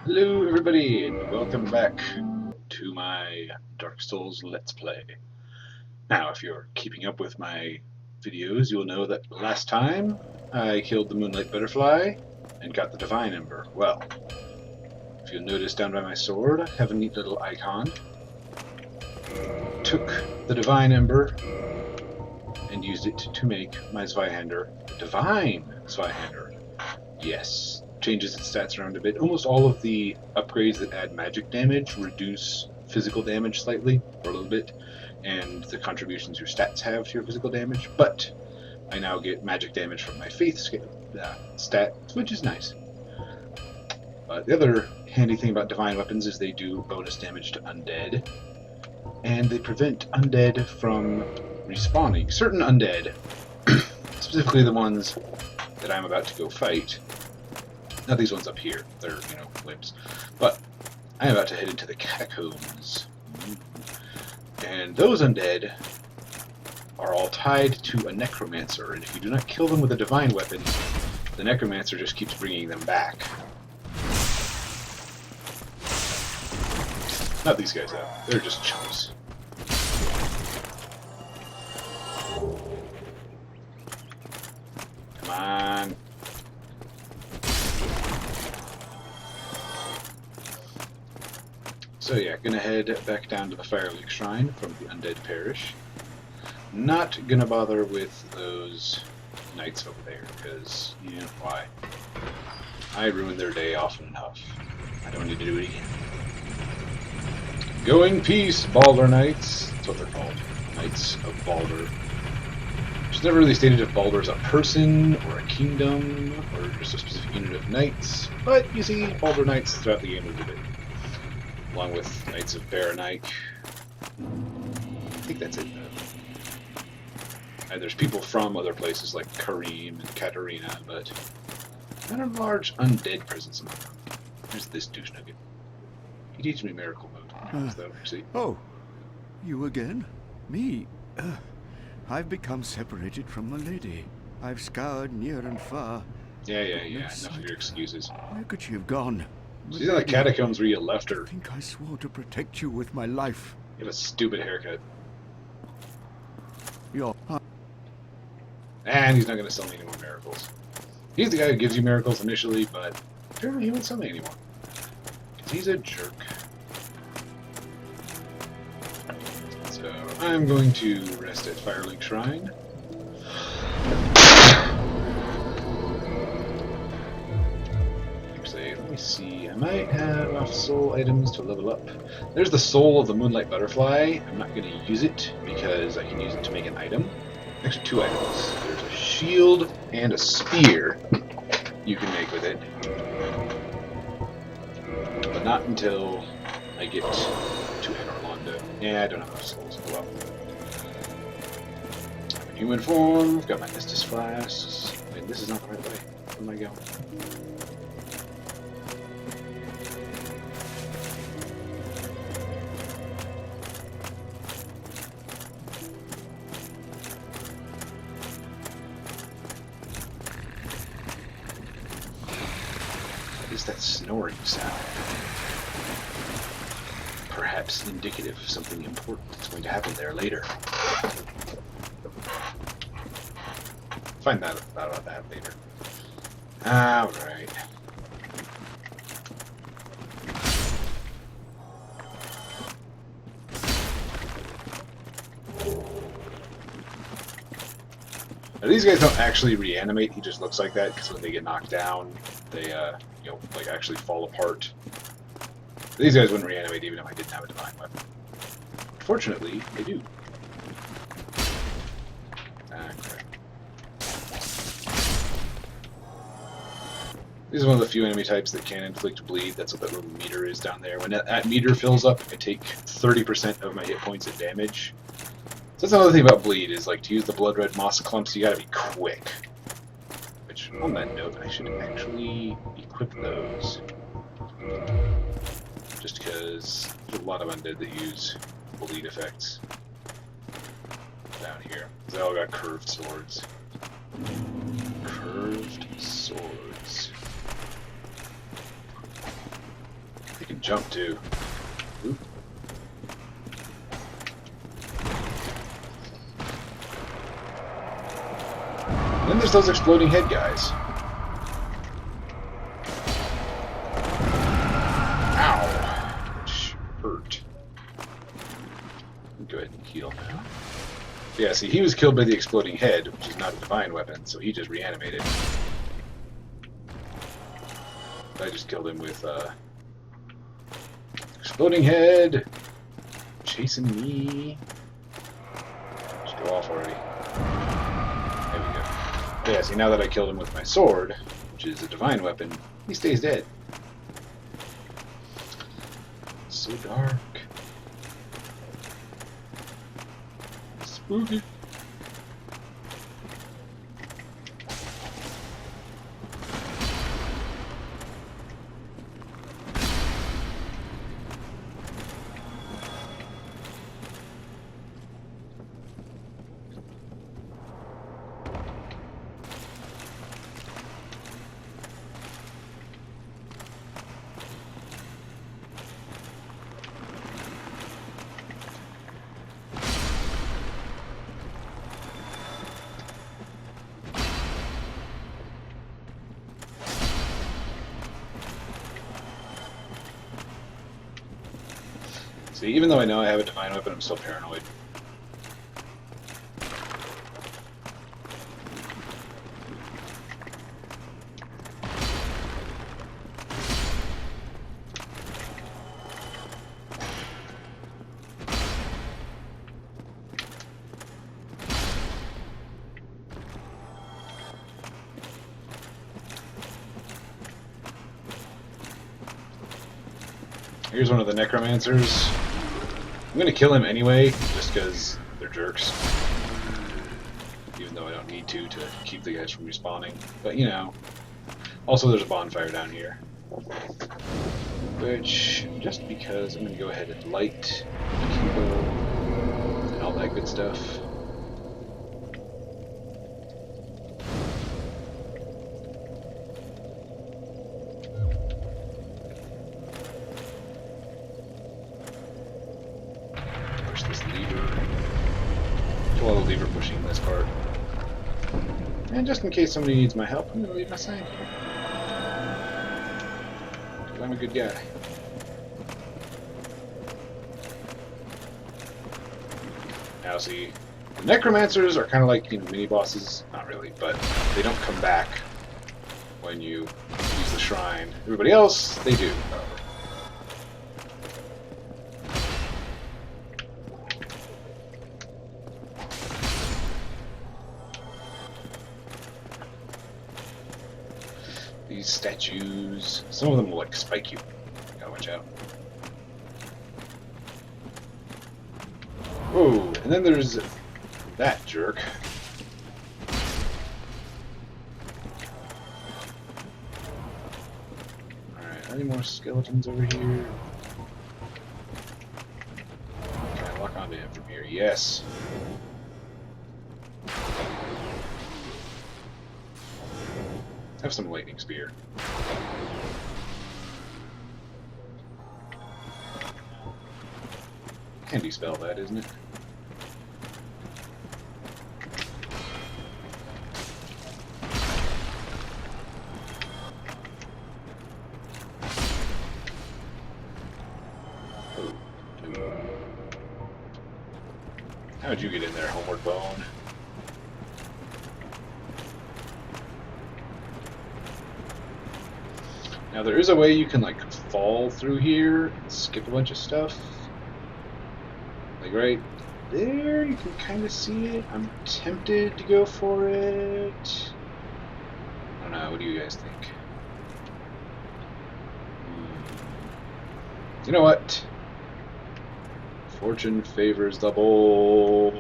Hello everybody and welcome back to my Dark Souls Let's Play. Now if you're keeping up with my videos you'll know that last time I killed the Moonlight Butterfly and got the Divine Ember. Well, if you'll notice down by my sword I have a neat little icon. Took the Divine Ember and used it to make my Zweihander a Divine Zweihander. Yes. Changes its stats around a bit. Almost all of the upgrades that add magic damage reduce physical damage slightly, or a little bit, and the contributions your stats have to your physical damage, but I now get magic damage from my faith stat, which is nice. The other handy thing about divine weapons is they do bonus damage to undead, and they prevent undead from respawning. Certain undead, specifically the ones that I'm about to go fight, not these ones up here, they're, limbs. But I'm about to head into the Catacombs. And those undead are all tied to a necromancer, and if you do not kill them with a divine weapon, the necromancer just keeps bringing them back. Not these guys, though. They're just chumps. Come on. So yeah, gonna head back down to the Firelink Shrine from the Undead Parish. Not gonna bother with those knights over there, because, why? I ruined their day often enough. I don't need to do it again. Go in peace, Baldur Knights. That's what they're called. Knights of Baldur. It's never really stated if Baldur is a person, or a kingdom, or just a specific unit of knights, but you see Baldur Knights throughout the game a little bit. Along with Knights of Baranike. I think that's it, though. And there's people from other places like Karim and Katarina, but not a large undead presence among them. There's this douche nugget. He teaches me miracle mode, though, see? Oh, you again? Me? I've become separated from my lady. I've scoured near and far. Yeah, enough of your excuses. Where could she have gone? She's in the catacombs where you left her. I think I swore to protect you with my life. You have a stupid haircut. And he's not going to sell me any more miracles. He's the guy who gives you miracles initially, but apparently he won't sell me anymore. Because he's a jerk. So I'm going to rest at Firelink Shrine. Let me see, I might have enough soul items to level up. There's the soul of the Moonlight Butterfly. I'm not going to use it because I can use it to make an item. Actually, two items. There's a shield and a spear you can make with it. But not until I get to Anorlando. Yeah, I don't have enough souls. Oh well. I'm in human form, I've got my Estus flasks. Wait, this is not the right way. Where am I going? That snoring sound. Perhaps indicative of something important that's going to happen there later. Find out about that later. Alright. Now, these guys don't actually reanimate, he just looks like that because when they get knocked down, they, like actually fall apart. These guys wouldn't reanimate even if I didn't have a divine weapon. Fortunately, they do. Crap. This is one of the few enemy types that can inflict bleed. That's what that little meter is down there. When that meter fills up, I take 30% of my hit points of damage. So that's another thing about bleed, is like to use the blood red moss clumps, you gotta be quick. Which, on that note, I should actually equip those. Just because there's a lot of undead that use bleed effects down here. They all got curved swords. Curved swords. You can jump too. Oop. And then there's those exploding head guys. Ow! Which hurt. Go ahead and heal now. Yeah, see, he was killed by the exploding head, which is not a divine weapon, so he just reanimated. I just killed him with exploding head chasing me. Just go off already. There we go. Yeah, see, now that I killed him with my sword, which is a divine weapon, he stays dead. It's so dark. Spooky. See, even though I know I have a divine weapon, I'm still paranoid. Here's one of the necromancers. I'm gonna kill him anyway, just because they're jerks. Even though I don't need to keep the guys from respawning. But you know. Also, there's a bonfire down here. Which, just because I'm gonna go ahead and light the candle and all that good stuff. Lever pushing this part. And just in case somebody needs my help, I'm going to leave my sign here. Because I'm a good guy. Now see, the necromancers are kind of like, you know, mini bosses. Not really, but they don't come back when you use the shrine. Everybody else, they do. These statues, some of them will like spike you. You gotta watch out. Whoa, and then there's that jerk. Alright, any more skeletons over here? Can I lock onto him from here? Yes. Have some lightning spear. Handy spell that, isn't it? How'd you get in there, Homeward Bone? Now there is a way you can like fall through here and skip a bunch of stuff. Like right there, you can kind of see it. I'm tempted to go for it. I don't know, what do you guys think? You know what? Fortune favors the bold.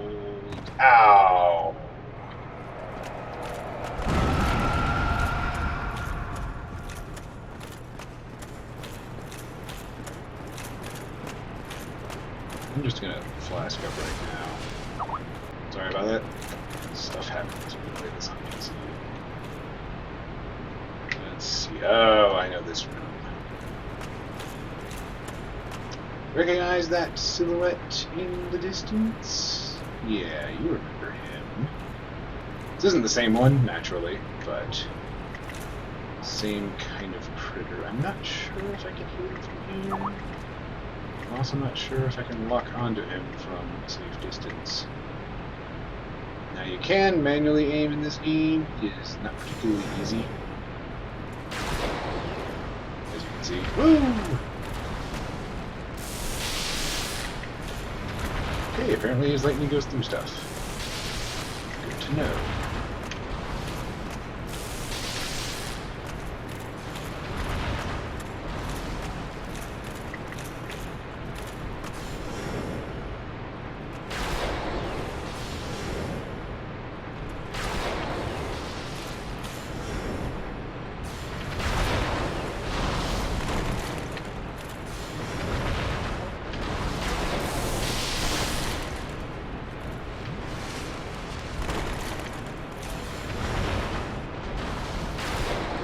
Ow! I'm just gonna flask up right now. Sorry about that. Stuff happens when we play this on PC. Let's see. Oh, I know this room. Recognize that silhouette in the distance? Yeah, you remember him. This isn't the same one, naturally, but same kind of critter. I'm not sure if I can hit him from here. I'm also not sure if I can lock onto him from a safe distance. Now you can manually aim in this game. It is not particularly easy. As you can see. Woo! Okay, apparently his lightning goes through stuff. Good to know.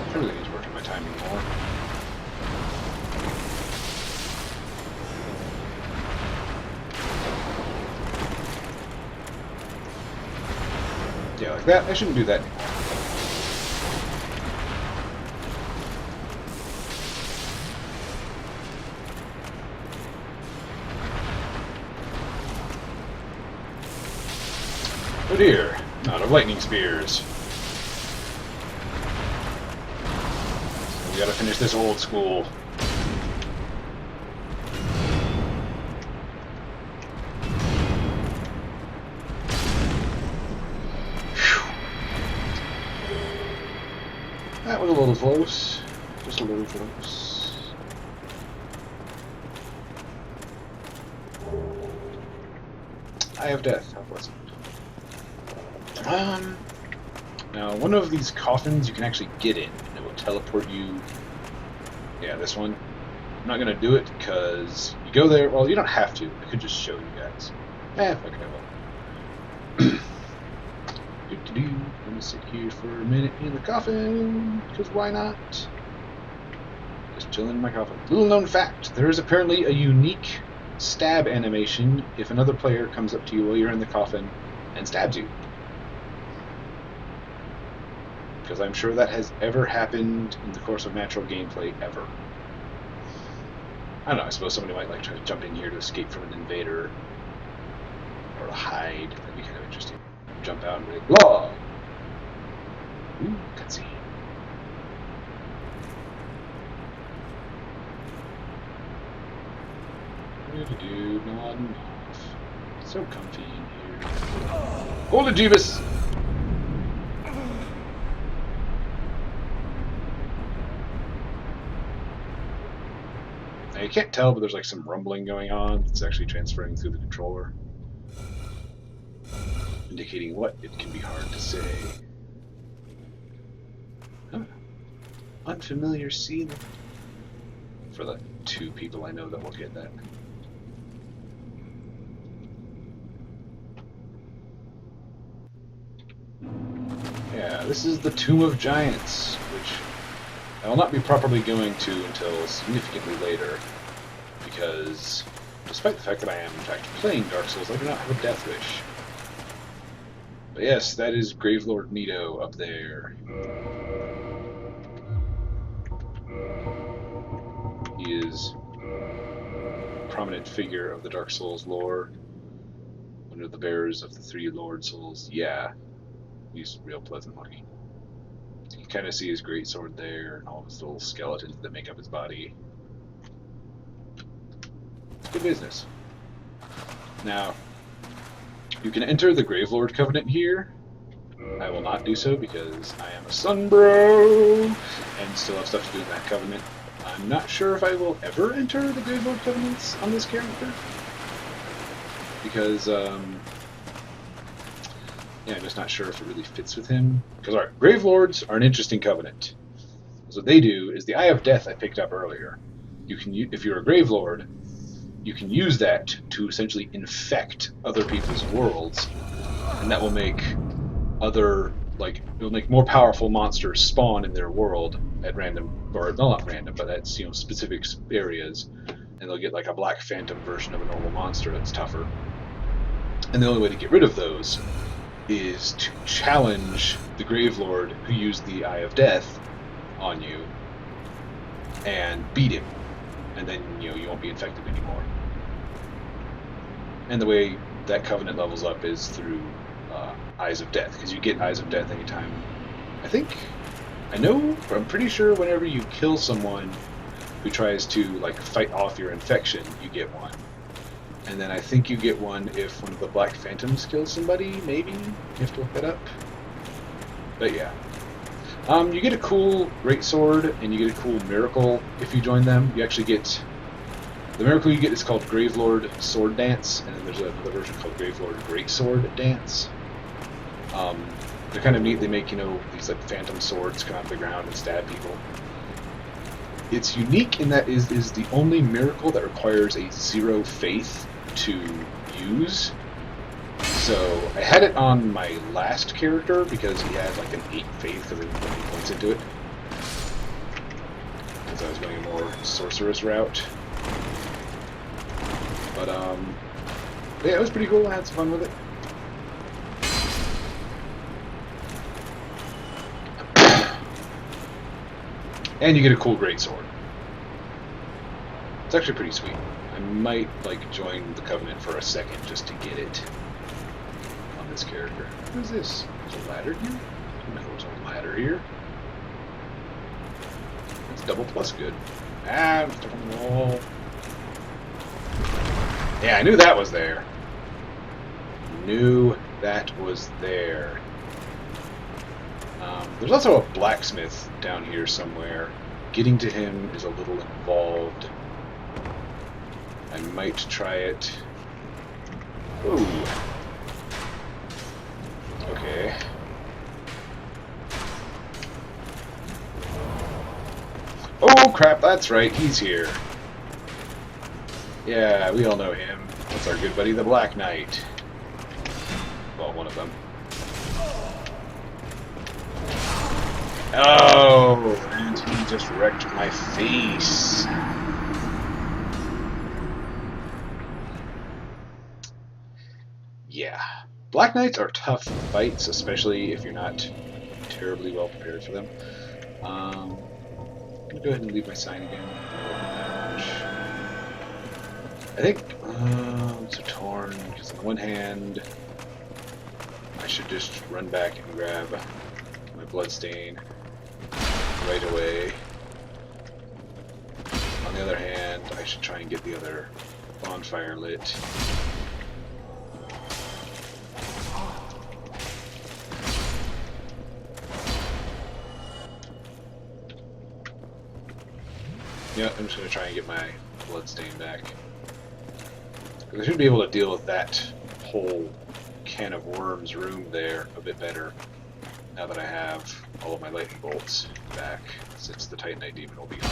I really need to work on my timing more. Yeah, like that. I shouldn't do that anymore. Oh dear, not of lightning spears. We gotta finish this old school. Whew. That was a little close. Just a little close. Eye of Death, how pleasant. Now one of these coffins you can actually get in. It will teleport you. Yeah, this one. I'm not gonna do it because you go there. Well, you don't have to. I could just show you guys. Fuck it, I will. I'm gonna sit here for a minute in the coffin, because why not? Just chilling in my coffin. Little known fact, there is apparently a unique stab animation if another player comes up to you while you're in the coffin and stabs you. Because I'm sure that has ever happened in the course of natural gameplay ever. I don't know, I suppose somebody might like try to jump in here to escape from an invader. Or to hide. That'd be kind of interesting. Jump out and be like, blah! Ooh, cutscene. Dude, nodding off. So comfy in here. Hold it, Jeebus! Now you can't tell, but there's like some rumbling going on that's actually transferring through the controller. Indicating what, it can be hard to say. Huh. Unfamiliar ceiling. For the 2 people I know that will get that. Yeah, this is the Tomb of Giants, which I will not be properly going to until significantly later, because despite the fact that I am in fact playing Dark Souls, I do not have a death wish. But yes, that is Gravelord Nito up there. He is a prominent figure of the Dark Souls lore. One of the bearers of the 3 Lord Souls. Yeah, he's real pleasant looking. You can kind of see his greatsword there and all of his little skeletons that make up his body. It's good business. Now, you can enter the Gravelord Covenant here. I will not do so because I am a Sunbro and still have stuff to do in that covenant. I'm not sure if I will ever enter the Gravelord Covenants on this character. Because, yeah, I'm just not sure if it really fits with him. Because, alright, Gravelords are an interesting covenant. So what they do is the Eye of Death I picked up earlier. You can, if you're a Gravelord, you can use that to essentially infect other people's worlds, and that will make other, like, it'll make more powerful monsters spawn in their world at random, or well, not random, but at specific areas, and they'll get like a Black Phantom version of a normal monster that's tougher. And the only way to get rid of those is to challenge the Gravelord who used the Eye of Death on you and beat him, and then you won't be infected anymore. And the way that Covenant levels up is through Eyes of Death, because you get Eyes of Death anytime. I'm pretty sure whenever you kill someone who tries to like fight off your infection, you get one. And then I think you get one if one of the Black Phantoms kills somebody, maybe? You have to look that up. But yeah. You get a cool greatsword, and you get a cool miracle if you join them. You actually get... The miracle you get is called Gravelord Sword Dance, and then there's another version called Gravelord Greatsword Dance. They're kind of neat. They make, these like phantom swords come out of the ground and stab people. It's unique in that is the only miracle that requires a 0 faith to use. So I had it on my last character because he had like an 8 faith because I didn't put any points into it. Because I was going a more sorceress route. But yeah, it was pretty cool. I had some fun with it. And you get a cool greatsword. It's actually pretty sweet. I might join the Covenant for a second just to get it on this character. What is this? There's a ladder here? I didn't know there was a ladder here. That's double plus good. Ah, I'm stuck on the wall. Yeah, I knew that was there. Knew that was there. There's also a blacksmith down here somewhere. Getting to him is a little involved. I might try it. Ooh. Okay. Oh crap, that's right, he's here. Yeah, we all know him. That's our good buddy, the Black Knight. Well, one of them. Oh, and he just wrecked my face. Yeah. Black Knights are tough fights, especially if you're not terribly well prepared for them. I'm going to go ahead and leave my sign again. I think it's a torn, because on the one hand, I should just run back and grab my bloodstain right away. On the other hand, I should try and get the other bonfire lit. Yeah, I'm just going to try and get my bloodstain back. I should be able to deal with that whole can of worms room there a bit better now that I have all of my lightning bolts back, since the Titanite Demon will be gone.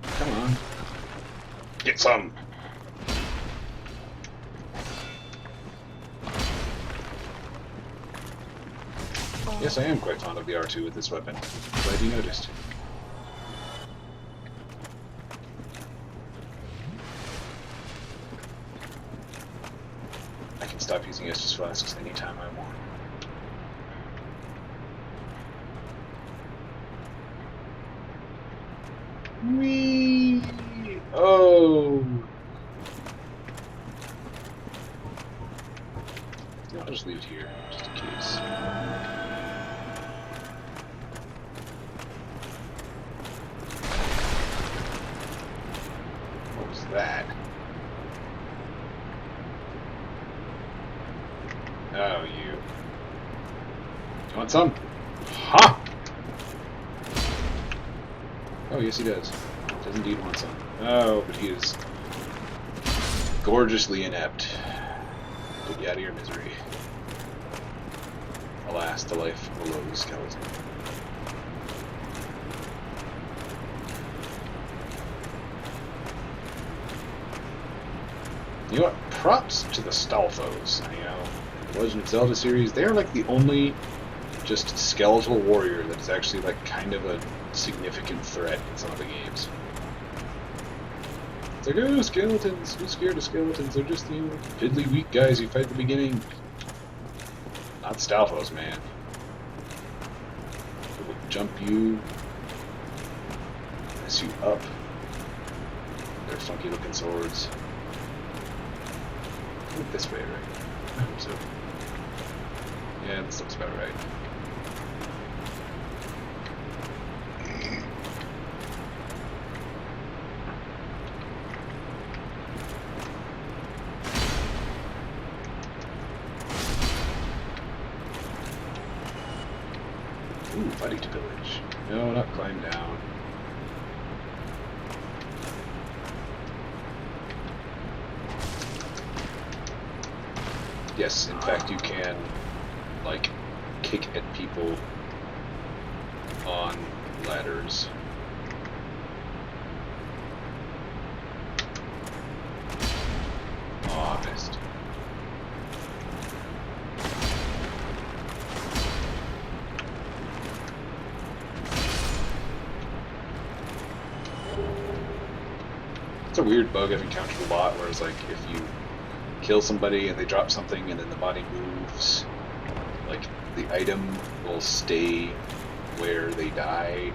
Come on. Get some! Yes, I am quite fond of the R2 with this weapon. Glad you noticed. I can stop using Estus flasks anytime I want. Whee! Oh! No, I'll just leave it here, just in case. What was that? Oh, you. You want some? Ha! Oh, yes he does. Does indeed want some. Oh, but he is gorgeously inept. Put you out of your misery. Alas, the life below the skeleton. You know what? props to the Stalfos. You know, in the Legend of Zelda series, they are like the only just skeletal warrior that is actually like kind of a significant threat in some of the games. It's like, oh, skeletons, who's scared of skeletons? They're just, you know, piddly weak guys you fight at the beginning. Not Stalfos, man. They will jump you, mess you up. Their funky looking swords. I think this way, right? I hope so. Yeah, this looks about right. Ooh, buddy to village. No, not climb down. Yes, in fact you can, like, kick at people on ladders. Aw, I missed. It's a weird bug I've encountered a lot, where it's like, if you kill somebody and they drop something and then the body moves, like the item will stay where they died.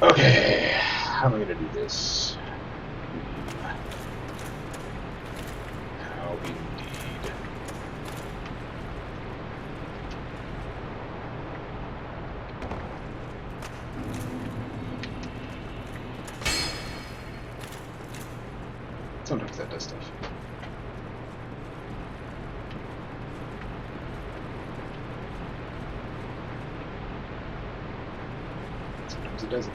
Okay, how am I gonna do this? How indeed. Sometimes that does stuff. Sometimes it doesn't.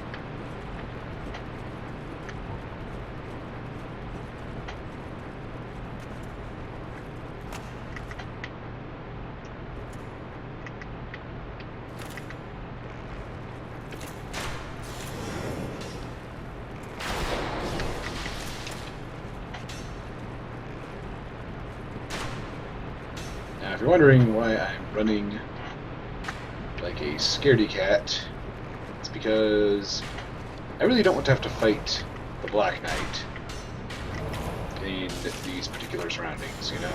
Now, if you're wondering why I'm running like a scaredy cat, it's because I really don't want to have to fight the Black Knight in these particular surroundings, you know?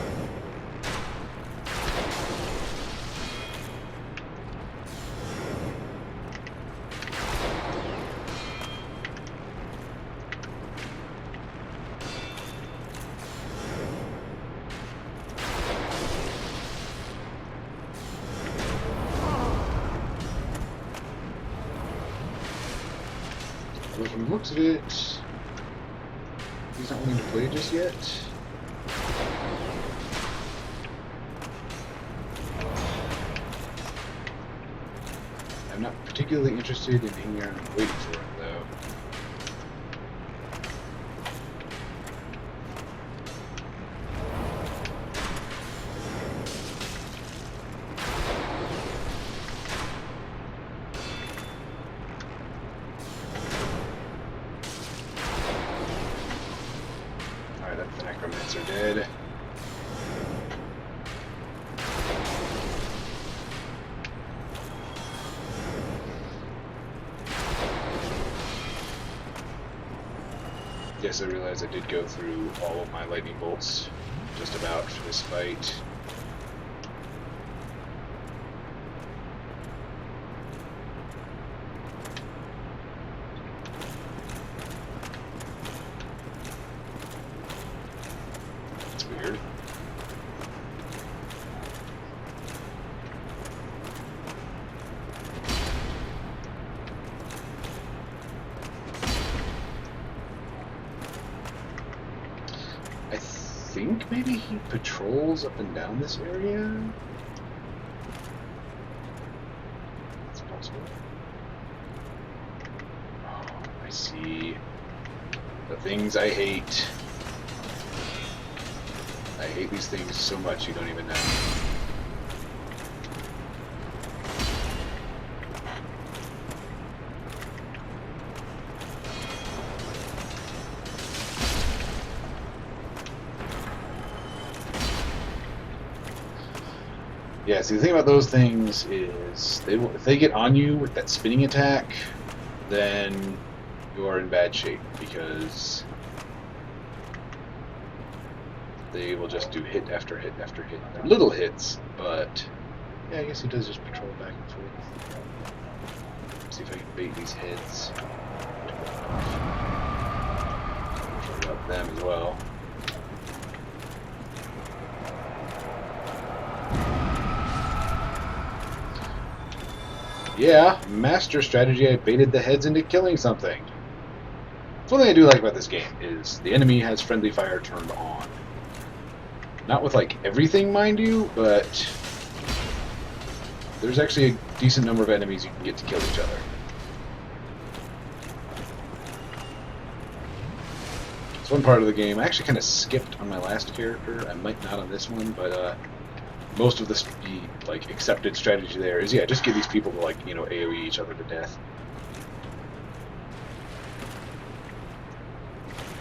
But from the looks of it, he's not willing to play just yet. I'm not particularly interested in hanging around and waiting for him, though. The necromancer dead. Yes, I realize I did go through all of my lightning bolts just about for this fight. Weird. I think maybe he patrols up and down this area. It's possible. Oh, I see. The things I hate. I hate these things so much you don't even know. Yeah, see, the thing about those things is if they get on you with that spinning attack, then you are in bad shape because they will just do hit after hit after hit. They're little hits, but yeah, I guess he does just patrol back and forth. See if I can bait these heads. Patrol up them as well. Yeah, master strategy. I baited the heads into killing something. That's one thing I do like about this game is the enemy has friendly fire turned on. Not with like everything, mind you, but there's actually a decent number of enemies you can get to kill each other. It's one part of the game. I actually kind of skipped on my last character. I might not on this one, but most of the like accepted strategy there is, yeah, just get these people to, like, you know, AoE each other to death.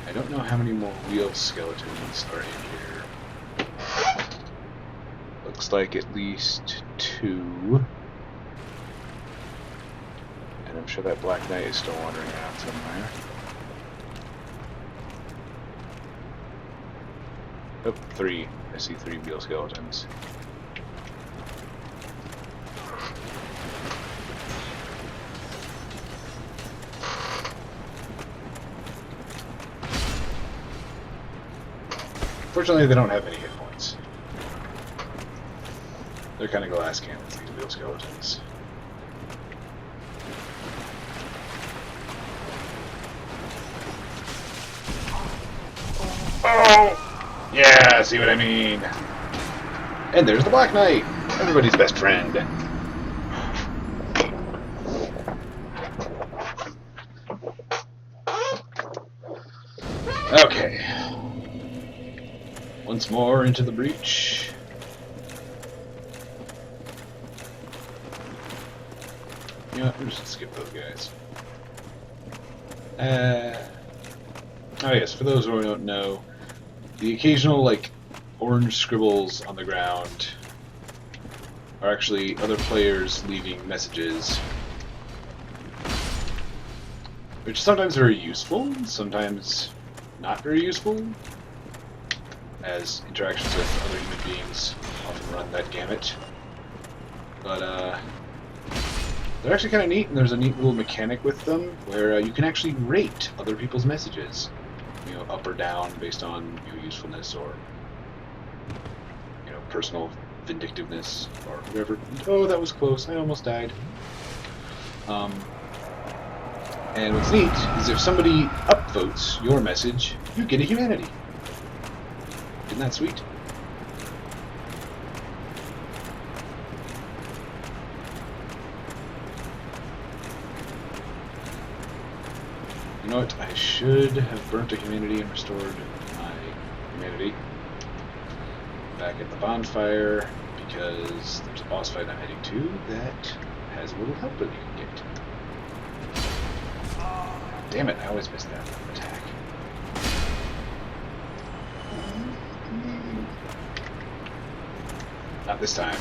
I don't know how many more wheel skeletons are in here. Looks like at least 2. And I'm sure that Black Knight is still wandering around somewhere. Oh, 3. I see 3 wheel skeletons. Fortunately, they don't have any hit points. They're kind of glass cannons, these wheel skeletons. Oh! Yeah, see what I mean? And there's the Black Knight, everybody's best friend. Okay. Once more into the breach. You know what, we're just gonna skip those guys. Oh yes, for those who don't know, the occasional, like, orange scribbles on the ground are actually other players leaving messages. Which is sometimes very useful, sometimes not very useful, as interactions with other human beings often run that gamut. But they're actually kind of neat, and there's a neat little mechanic with them where you can actually rate other people's messages, you know, up or down based on your usefulness or, you know, personal vindictiveness or whatever. Oh, that was close. I almost died. And what's neat is if somebody upvotes your message, you get a humanity. Isn't that sweet? You know what? I should have burnt a humanity and restored my humanity back at the bonfire, because there's a boss fight I'm heading to that has a little help that you can get. Damn it, I always miss that attack. Not this time.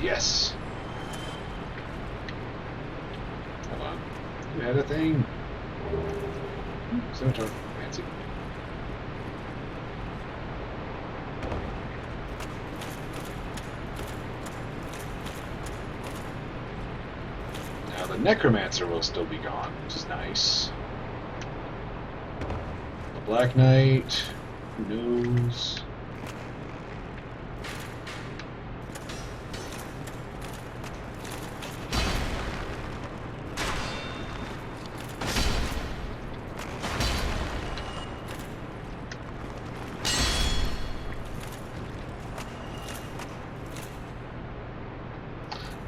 Yes. Hold on. You had a thing. Scimitar. Fancy. Now the Necromancer will still be gone, which is nice. The Black Knight, who knows?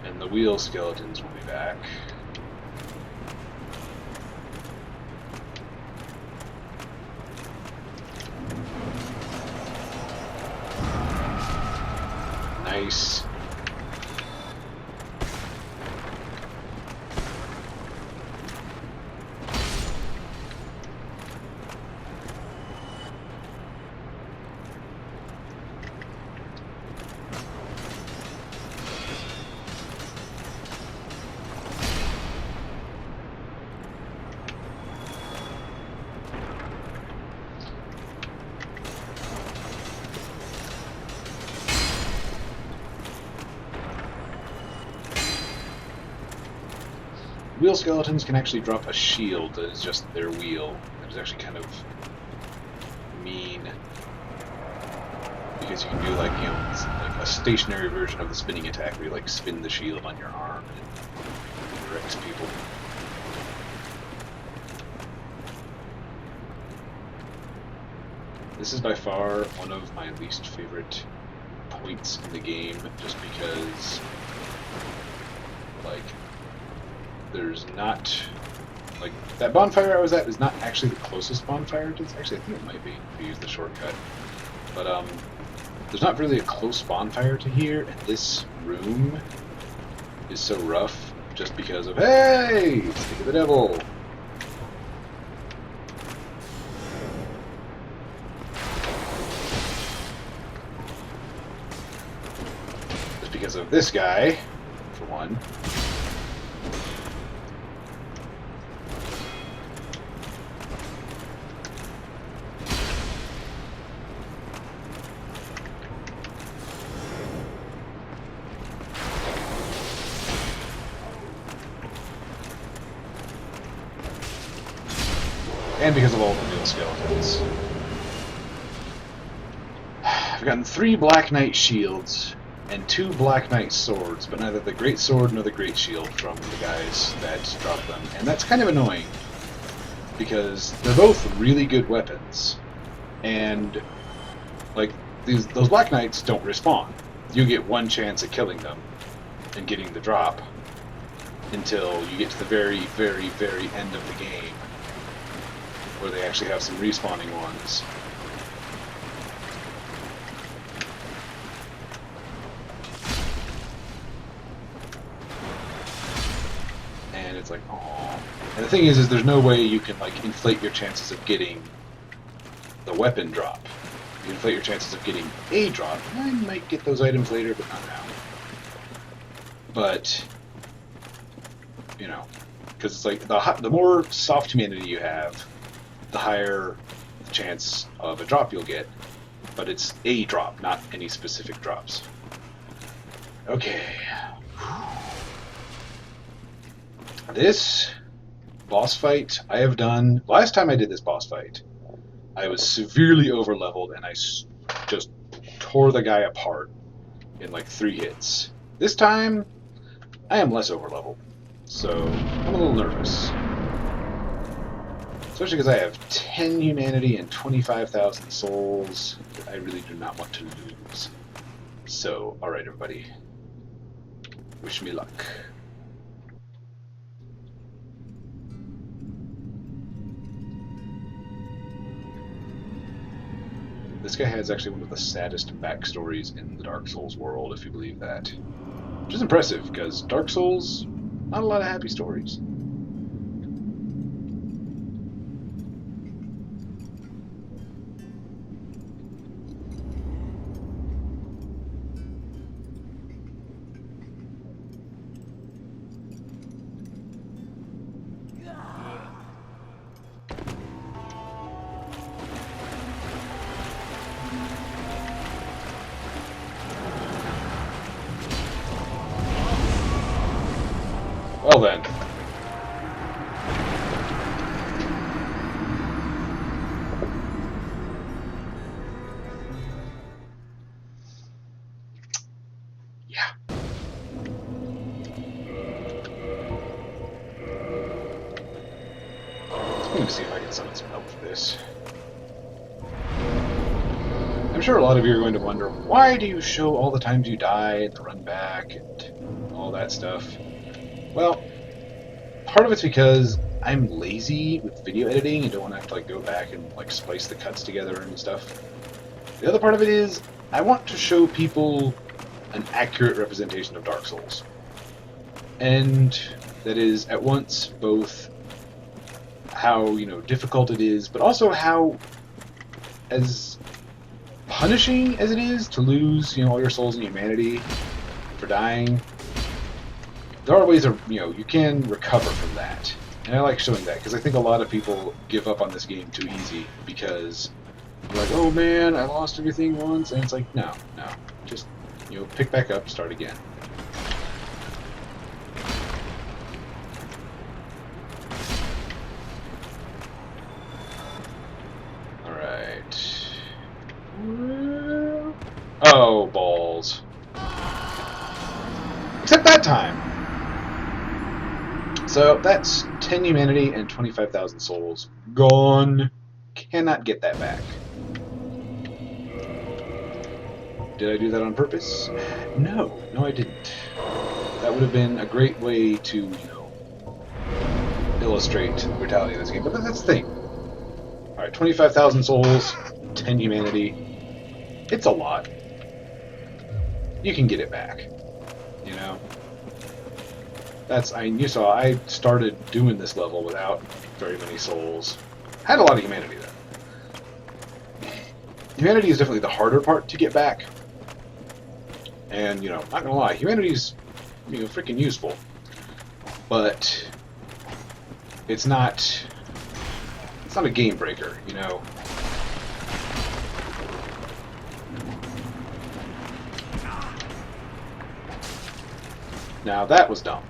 And the wheel skeletons will be back. Nice. wheel skeletons can actually drop a shield that is just their wheel. That is actually kind of mean. Because you can do like, you know, it's like a stationary version of the spinning attack where you like spin the shield on your arm and it wrecks people. This is by far one of my least favorite points in the game, just because, like, there's not, like, that bonfire I was at is not actually the closest bonfire to this. Actually, I think it might be if you use the shortcut. But, there's not really a close bonfire to here, and this room is so rough just because of, hey, stick of the devil. Just because of this guy, for one. And because of all the wheel skeletons. I've gotten 3 Black Knight shields and 2 Black Knight swords, but neither the Great Sword nor the Great Shield from the guys that drop them. And that's kind of annoying, because they're both really good weapons. And, like, those Black Knights don't respawn. You get one chance at killing them and getting the drop until you get to the very, very, very end of the game, where they actually have some respawning ones. And it's like, oh. And the thing is there's no way you can, like, inflate your chances of getting the weapon drop. You inflate your chances of getting a drop. I might get those items later, but not now. But, you know, because it's like, the more soft humanity you have, the higher the chance of a drop you'll get. But it's a drop, not any specific drops. Okay. This boss fight I have done... Last time I did this boss fight, I was severely overleveled and I just tore the guy apart in like 3 hits. This time, I am less overleveled, so I'm a little nervous. Especially because I have 10 humanity and 25,000 souls that I really do not want to lose. So, alright everybody. Wish me luck. This guy has actually one of the saddest backstories in the Dark Souls world, if you believe that. Which is impressive, because Dark Souls, not a lot of happy stories. Well then. Yeah. I'm gonna see if I can summon some help for this. I'm sure a lot of you are going to wonder, why do you show all the times you die and the run back and all that stuff? Well, part of it's because I'm lazy with video editing and don't want to have to like go back and like splice the cuts together and stuff. The other part of it is I want to show people an accurate representation of Dark Souls. And that is at once both how, you know, difficult it is, but also how as punishing as it is to lose, you know, all your souls and humanity for dying. There are ways of, you know, you can recover from that. And I like showing that, because I think a lot of people give up on this game too easy, because they're like, oh man, I lost everything once, and it's like, no, just, you know, pick back up, start again. Oh, balls. Except that time. So that's 10 humanity and 25,000 souls. Gone. Cannot get that back. Did I do that on purpose? No. No, I didn't. That would have been a great way to, you know, illustrate the brutality of this game. But that's the thing. Alright, 25,000 souls, 10 humanity. It's a lot. You can get it back. You know? You saw I started doing this level without very many souls. I had a lot of humanity though. Humanity is definitely the harder part to get back. And, you know, not gonna lie, humanity's, you know, freaking useful. But it's not a game breaker, you know. Now that was dumb.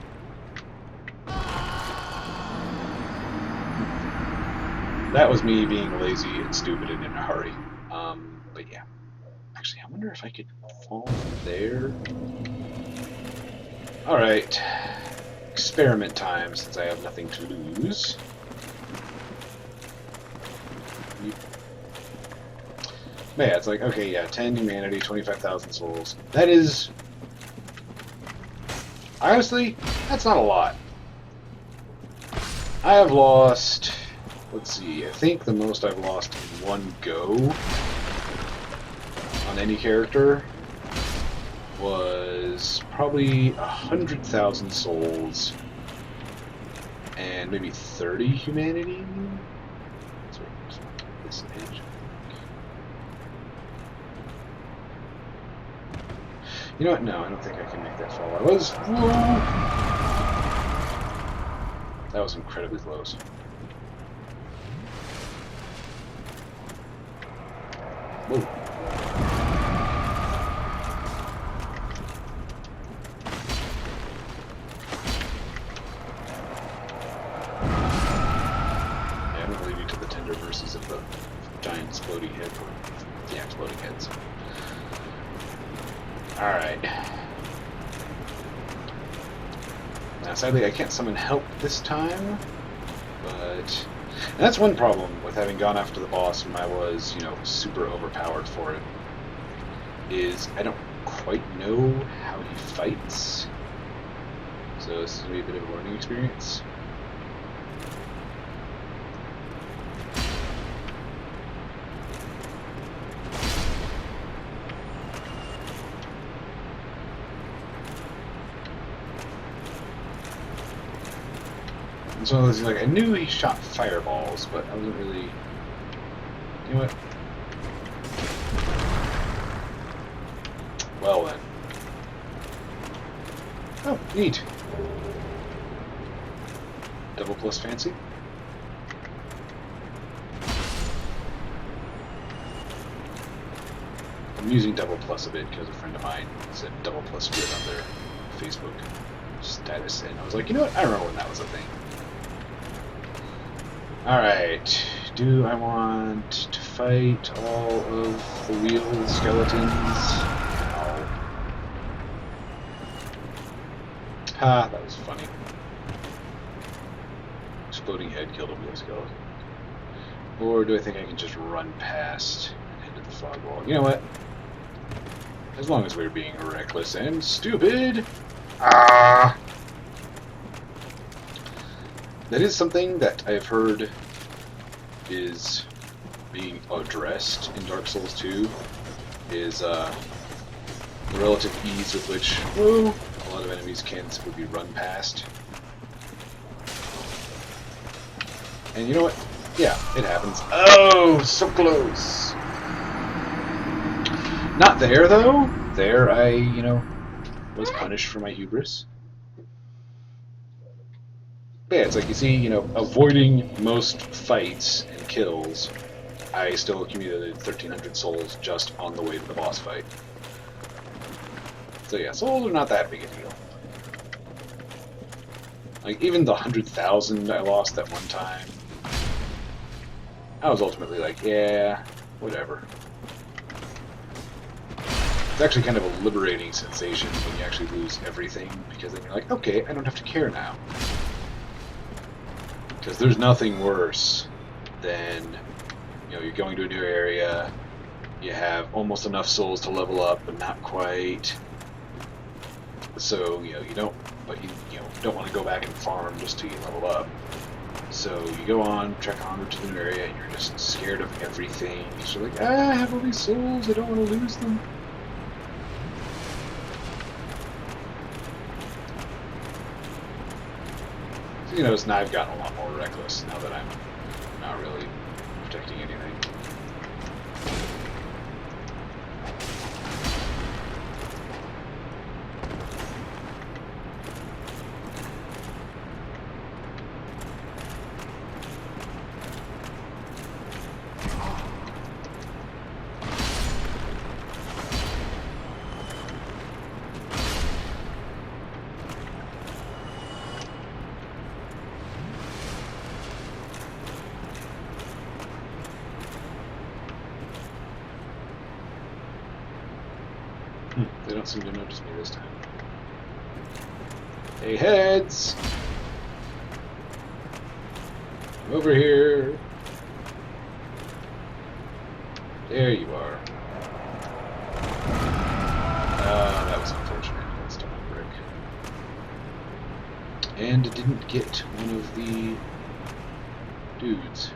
That was me being lazy and stupid and in a hurry. But yeah. Actually, I wonder if I could fall there. Alright. Experiment time, since I have nothing to lose. But yeah, it's like, okay, yeah, 10 humanity, 25,000 souls. That is... Honestly, that's not a lot. I have lost... Let's see, I think the most I've lost in one go on any character was probably 100,000 souls and maybe 30 humanity. This edge. You know what? No, I don't think I can make that fall. That was incredibly close. Whoa. Yeah, I'm gonna leave you to the tender mercies of the giant exploding head. Yeah, exploding heads. Alright. Now, sadly, I can't summon help this time, but... And that's one problem with having gone after the boss when I was, you know, super overpowered for it, is I don't quite know how he fights. So this is going to be a bit of a learning experience. It's one of those, like, I knew he shot fireballs, but I wasn't really... You know what? Well then. Oh, neat. Double plus fancy. I'm using double plus a bit because a friend of mine said double plus good on their Facebook status, and I was like, you know what? I remember when that was a thing. Alright, do I want to fight all of the wheel skeletons? No. Ha, that was funny. Exploding head killed a wheel skeleton. Or do I think I can just run past and into the fog wall? You know what? As long as we're being reckless and stupid. Ah! That is something that I've heard is being addressed in Dark Souls 2, is the relative ease with which a lot of enemies can simply be run past. And you know what? Yeah, it happens. Oh, so close! Not there, though. There I, you know, was punished for my hubris. But yeah, it's like, you see, you know, avoiding most fights and kills, I still accumulated 1,300 souls just on the way to the boss fight. So yeah, souls are not that big a deal. Like, even the 100,000 I lost that one time, I was ultimately like, yeah, whatever. It's actually kind of a liberating sensation when you actually lose everything, because then you're like, okay, I don't have to care now. Because there's nothing worse than, you're going to a new area, you have almost enough souls to level up, but not quite. So, you don't, but you don't want to go back and farm just till you level up. So you go on, trek onward to the new area, and you're just scared of everything. You're like, I have all these souls, I don't want to lose them. So, now I've gotten a lot more reckless now that I'm not really protecting anything. They don't seem to notice me this time. Hey, heads! I'm over here. There you are. That was unfortunate. That's still a brick. And didn't get one of the dudes.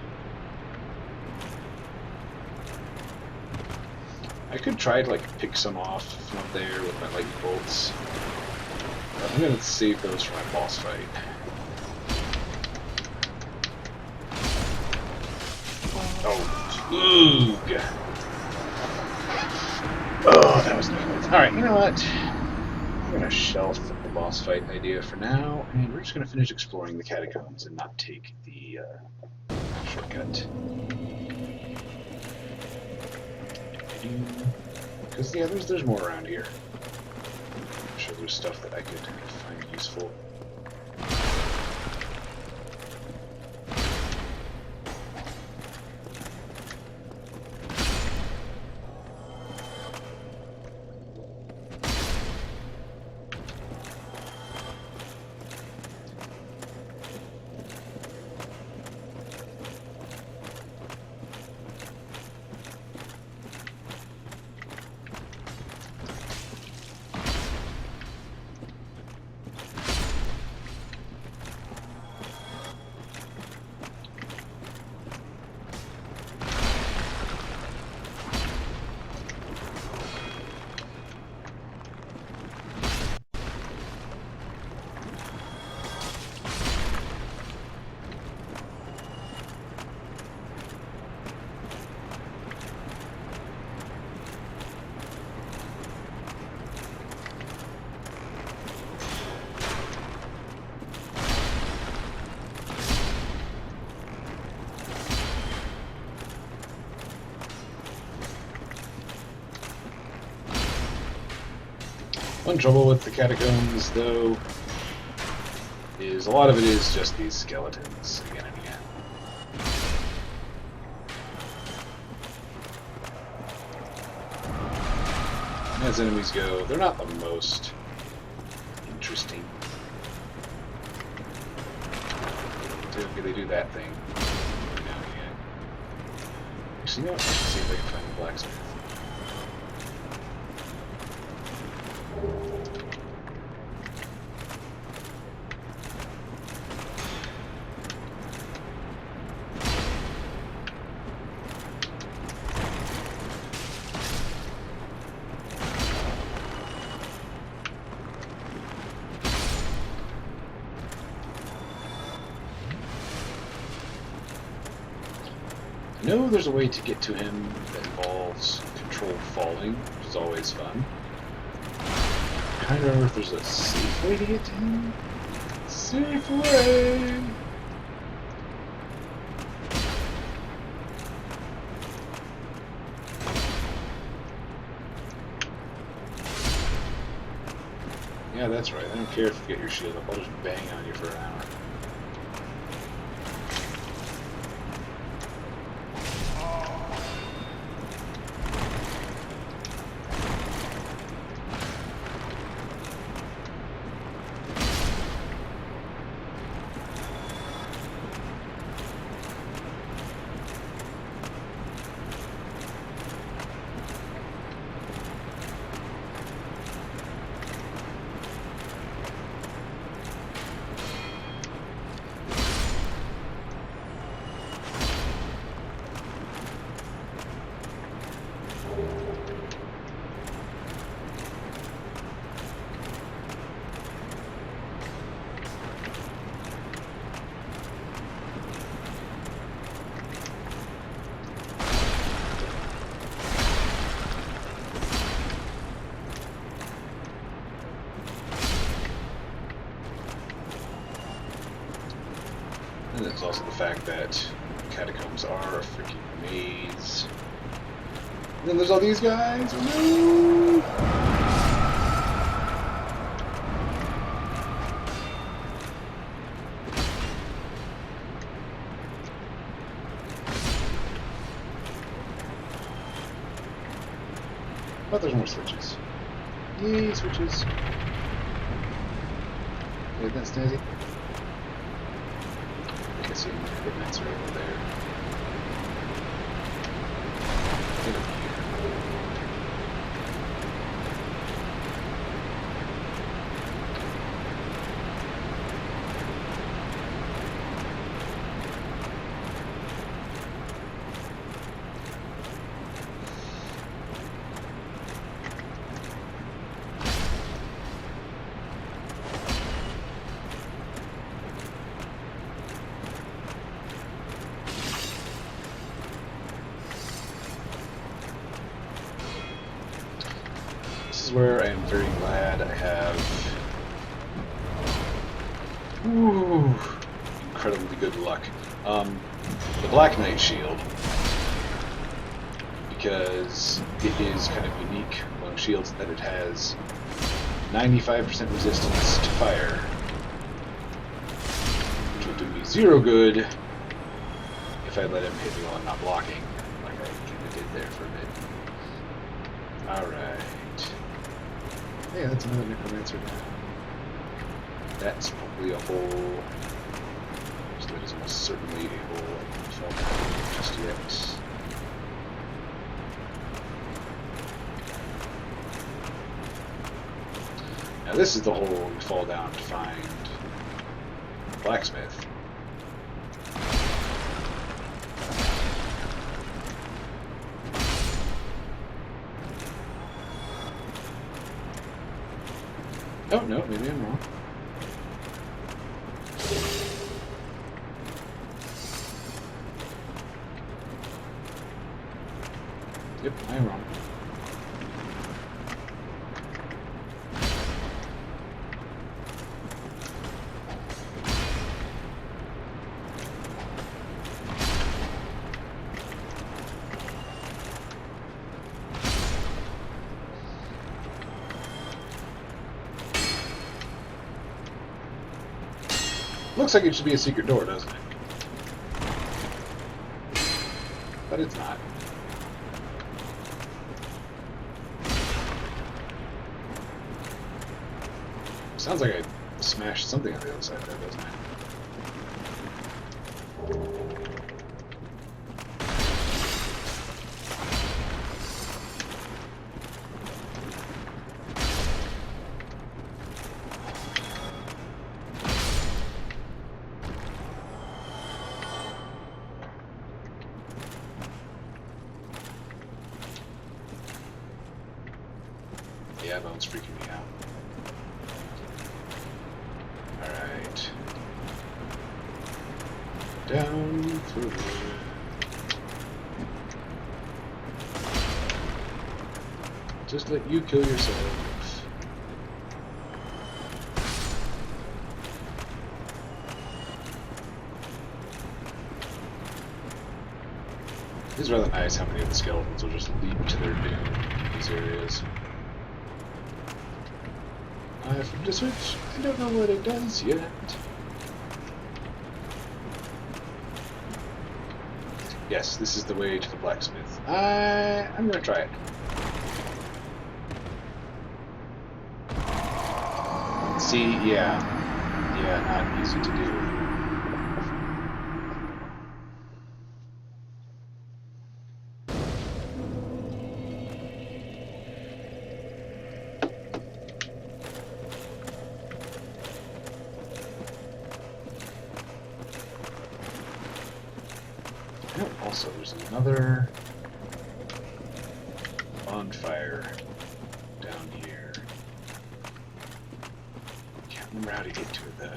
I could try to pick some off from up there with my lightning bolts. But I'm gonna save those for my boss fight. Oh, oog! Oh, that was no good. Alright, you know what? I'm gonna shelf the boss fight idea for now, and we're just gonna finish exploring the catacombs and not take the shortcut. Because, yeah, there's more around here. I'm sure there's stuff that I could find useful. One trouble with the catacombs, though, is a lot of it is just these skeletons again and again. And as enemies go, they're not the most interesting. Typically, they do that thing every now and again. Actually, no, I should see if I can find the blacksmith. I know there's a way to get to him that involves controlled falling, which is always fun. I kind of remember if there's a safe way to get to him. Safe way! Yeah, that's right. I don't care if you get your shield up. I'll just bang on you for an hour. There's also the fact that catacombs are a freaking maze. And then there's all these guys. No! But there's more switches. Yay, switches. Yeah, that's snazzy. I can see the knights are over there. Get over here. This is where I am very glad I have incredibly good luck. The Black Knight shield, because it is kind of unique among shields that it has 95% resistance to fire, which will do me 0 good if I let him hit me while I'm not blocking, like I kind of did there for a bit. Alright. Hey, that's another necromancer now. That's probably a hole. So that is almost certainly a hole. I haven't fell down just yet. Now this is the hole we fall down to find blacksmith. Oh, no, maybe I'm wrong. Yep, I am wrong. Looks like it should be a secret door, doesn't it? But it's not. Sounds like I smashed something on the other side there, doesn't it? Yeah, bone's freaking me out. Alright. Down through. Just let you kill yourself. It's rather nice how many of the skeletons will just leap to their doom in these areas. I flipped a switch. I don't know what it does yet. Yes, this is the way to the blacksmith. I'm gonna try it. See, yeah, not easy to do. Also, there's another bonfire down here. Can't remember how to get to it though.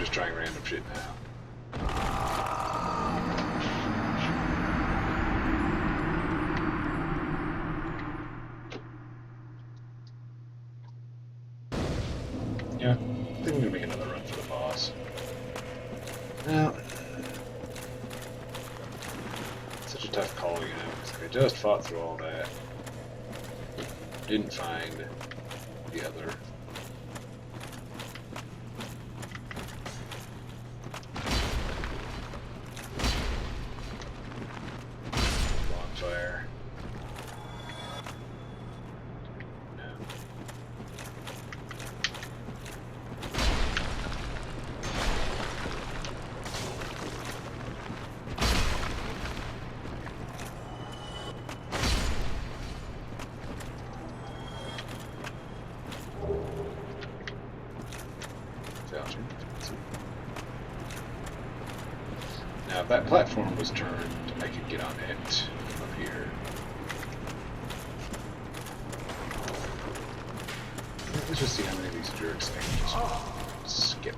just trying random shit now. Yeah, I think we're gonna make another run for the boss. Now, it's such a tough call, you know, because I just fought through all that. Didn't find the other. Bonfire. No. Now, if that platform was turned, I could get on it up here. Let's just see how many of these jerks I can just skip.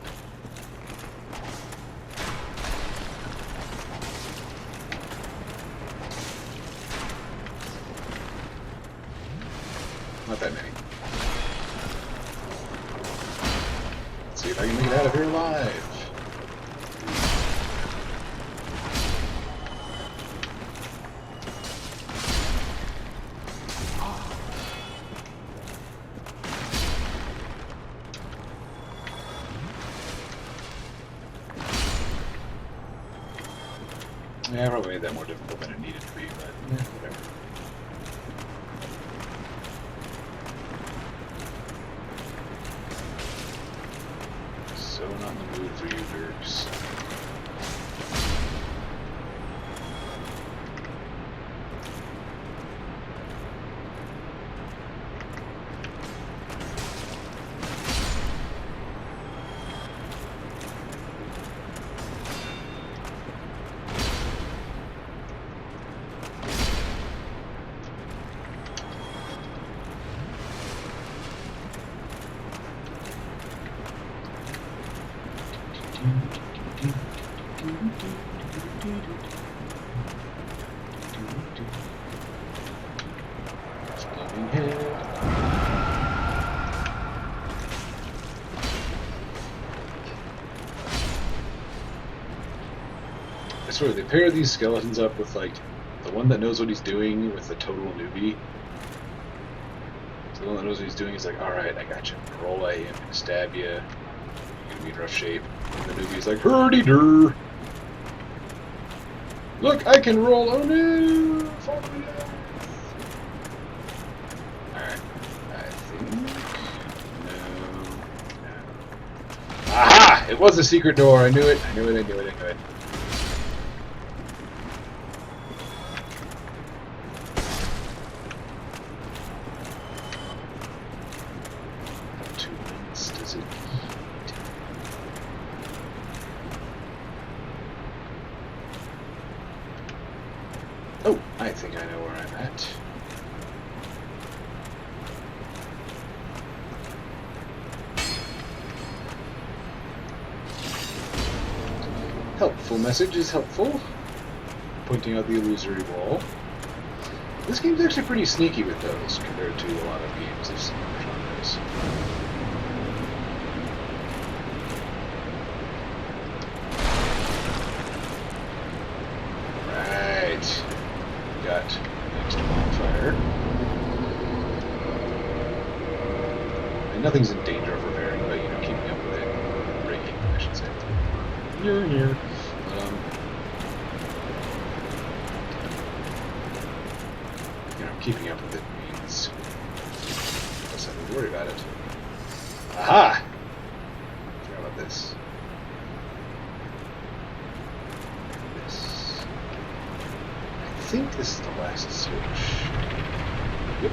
Not that many. Let's see if I can make it out of here alive. Yeah, I probably made that more difficult than it needed to be, but yeah, whatever. So not in the mood for you, jerks. I swear, they pair these skeletons up with, like, the one that knows what he's doing with the total newbie. So the one that knows what he's doing is like, alright, I got you. Roll at him, stab you. You're gonna be in rough shape. And the newbie's like, hurdy-dur! Look, I can roll! Oh no! Fall to death! Alright. I think... No. Aha! It was a secret door! I knew it! I knew it, I knew it, I knew it. Oh, I think I know where I'm at. Helpful message is helpful. Pointing out the illusory wall. This game's actually pretty sneaky with those compared to a lot of games of similar genres. Got next bonfire. And nothing's in danger of repairing, but you know, keeping up with it. Breaking, I should say. Near. You know, keeping up with it means I just have to worry about it. Aha! Forgot about this. I think this is the last switch. Yep.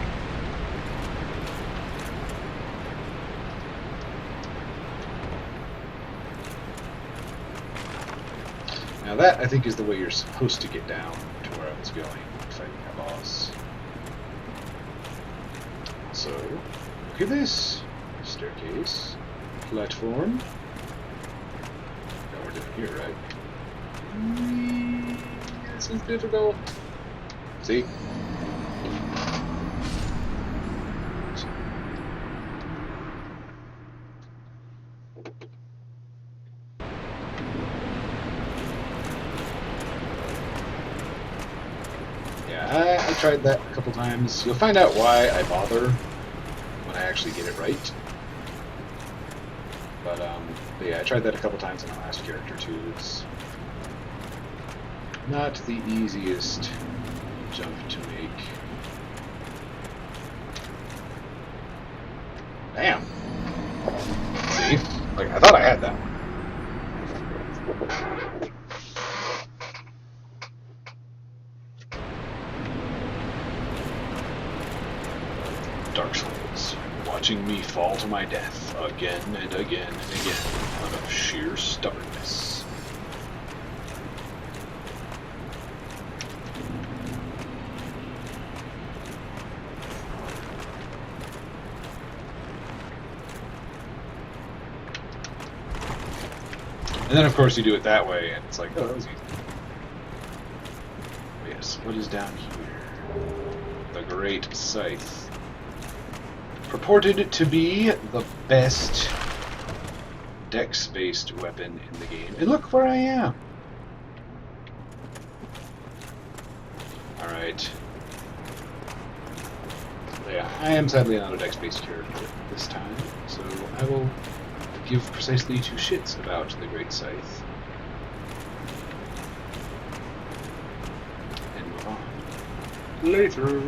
Now that, I think, is the way you're supposed to get down to where I was going fighting that boss. So, look at this. Staircase. Platform. here, right? This is difficult. See? Yeah, I tried that a couple times. You'll find out why I bother when I actually get it right. But yeah, I tried that a couple times in my last character too. It's not the easiest jump to make. Damn. See? Like, I thought I had that one. Dark Souls, watching me fall to my death again and again and again out of sheer stubbornness. And then, of course, you do it that way, and it's like, oh, that was easy. But yes, what is down here? The Great Scythe. Purported to be the best dex-based weapon in the game. And look where I am! Alright. Yeah, I am sadly not a dex-based character this time, so I will give precisely two shits about the Great Scythe. And move on. Later!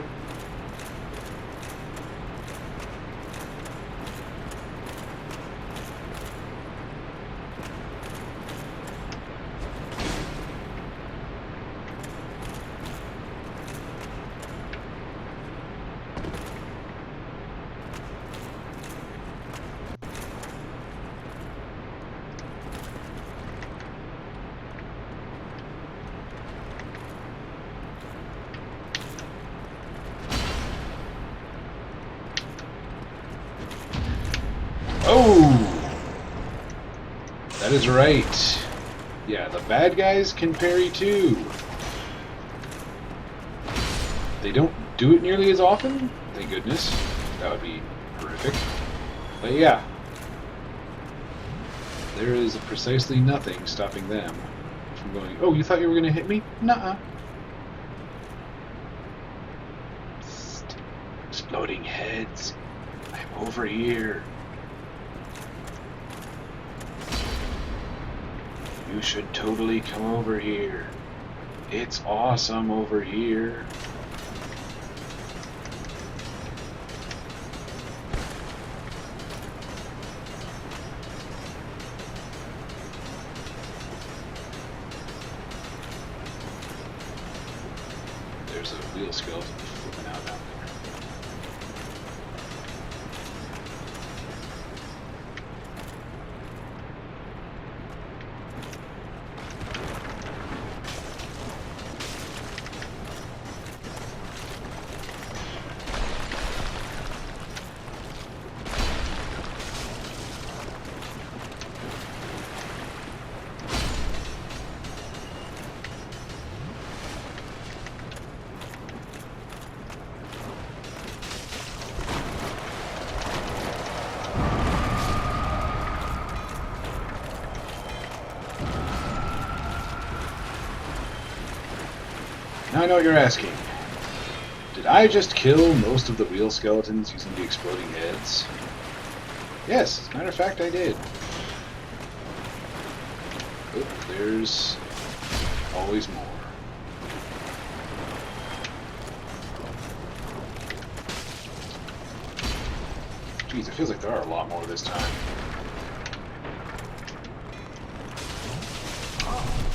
Oh! That is right. Yeah, the bad guys can parry too. They don't do it nearly as often, thank goodness. That would be horrific. But yeah. There is precisely nothing stopping them from going, oh, you thought you were going to hit me? Nuh-uh. Psst. Exploding heads. I'm over here. You should totally come over here. It's awesome over here. There's a wheel skeleton flipping out down there. Now I know what you're asking. Did I just kill most of the wheel skeletons using the exploding heads? Yes, as a matter of fact, I did. But there's always more. Jeez, it feels like there are a lot more this time.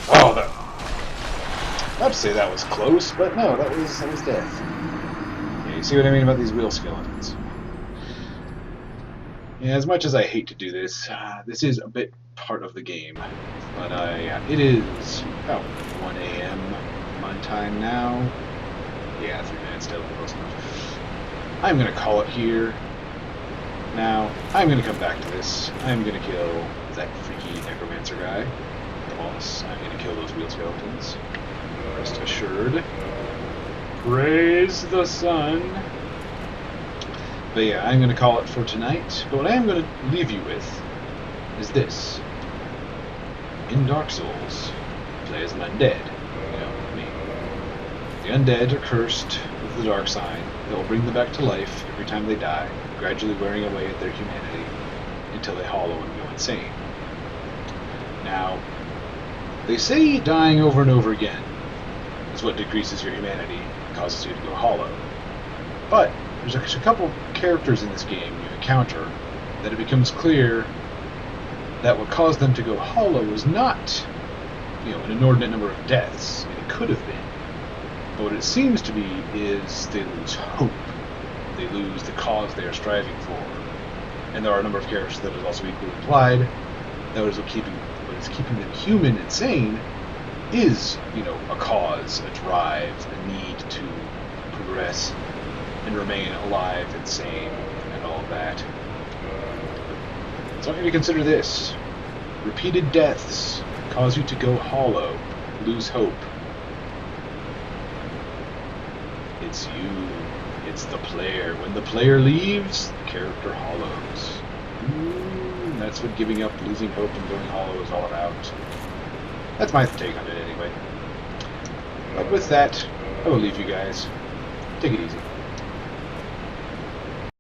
Oh, that... I'd say that was close, but no, that was death. Yeah, you see what I mean about these wheel skeletons? Yeah, as much as I hate to do this, this is a bit part of the game. But it is about 1 a.m. my time now. Yeah, 3 minutes still close enough. I'm gonna call it here. Now, I'm gonna come back to this. I'm gonna kill that freaky necromancer guy. boss. I'm going to kill those wheel skeletons. Rest assured. Praise the sun. But yeah, I'm going to call it for tonight. But what I am going to leave you with is this. In Dark Souls, play as an undead. You know, me. The undead are cursed with the dark sign that will bring them back to life every time they die, gradually wearing away at their humanity until they hollow and go insane. Now, they say dying over and over again is what decreases your humanity and causes you to go hollow. But there's a couple characters in this game you encounter that it becomes clear that what caused them to go hollow was not, an inordinate number of deaths. It could have been. But what it seems to be is they lose hope. They lose the cause they are striving for. And there are a number of characters that is also equally implied that what is keeping them human and sane is, a cause, a drive, a need to progress and remain alive and sane and all of that. So I want you to consider this. Repeated deaths cause you to go hollow, lose hope. It's you. It's the player. When the player leaves, the character hollows. That's what giving up, losing hope, and going hollow is all about. That's my take on it anyway. But with that, I will leave you guys. Take it easy.